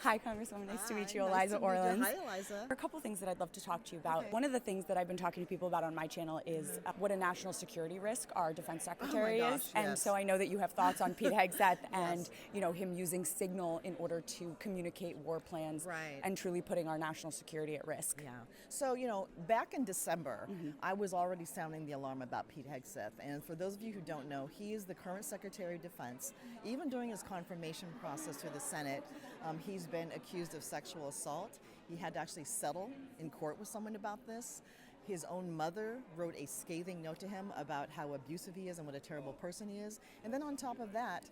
Hi, Congresswoman. Nice to meet you, Nice Eliza to meet you. Orleans. Hi, Eliza. There are a couple things that I'd love to talk to you about. Okay. One of the things that I've been talking to people about on my channel is what a national security risk our defense secretary gosh, is. And yes. so I know that you have thoughts on Pete Hegseth and Yes. him using Signal in order to communicate war plans Right. and truly putting our national security at risk. Yeah. So, back in December, I was already sounding the alarm about Pete Hegseth. And for those of you who don't know, he is the current Secretary of Defense. Even during his confirmation process through the Senate, he's been accused of sexual assault. He had to actually settle in court with someone about this. His own mother wrote a scathing note to him about how abusive he is and what a terrible person he is. And then on top of that,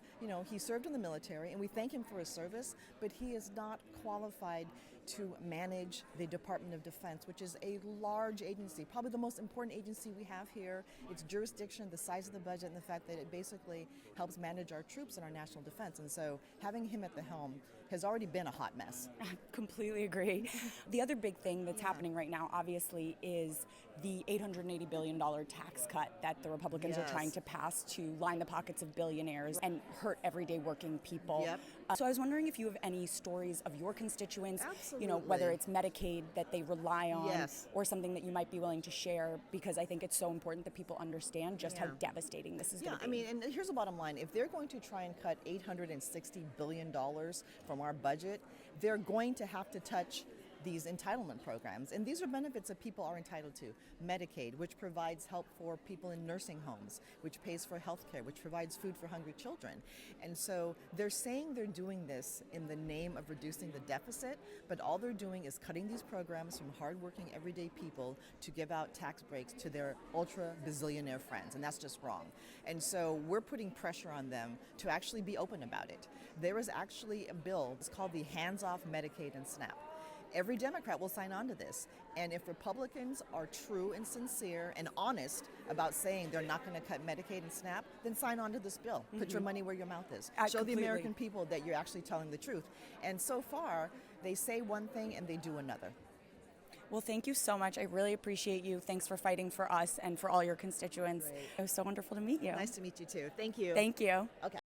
he served in the military, and we thank him for his service, but he is not qualified to manage the Department of Defense, which is a large agency, probably the most important agency we have here. Its jurisdiction, the size of the budget, and the fact that it basically helps manage our troops and our national defense. And so having him at the helm has already been a hot mess. I completely agree. The other big thing that's happening right now, obviously, is the $880 billion tax cut that the Republicans are trying to pass to line the pockets of billionaires and hurt everyday working people. Yep. So I was wondering if you have any stories of your constituents, Absolutely. whether it's Medicaid that they rely on Yes. or something that you might be willing to share, because I think it's so important that people understand just how devastating this is going to be. I mean, and here's the bottom line. If they're going to try and cut $860 billion from our budget, they're going to have to touch these entitlement programs. And these are benefits that people are entitled to. Medicaid, which provides help for people in nursing homes, which pays for health care, which provides food for hungry children. And so they're saying they're doing this in the name of reducing the deficit, but all they're doing is cutting these programs from hardworking everyday people to give out tax breaks to their ultra-bazillionaire friends, and that's just wrong. And so we're putting pressure on them to actually be open about it. There is actually a bill, it's called the Hands Off Medicaid and SNAP. Every Democrat will sign on to this. And if Republicans are true and sincere and honest about saying they're not going to cut Medicaid and SNAP, then sign on to this bill. Put your money where your mouth is. Show the American people that you're actually telling the truth. And so far, they say one thing and they do another. Well, thank you so much. I really appreciate you. Thanks for fighting for us and for all your constituents. Great. It was so wonderful to meet you. Nice to meet you too. Thank you. Thank you. Okay.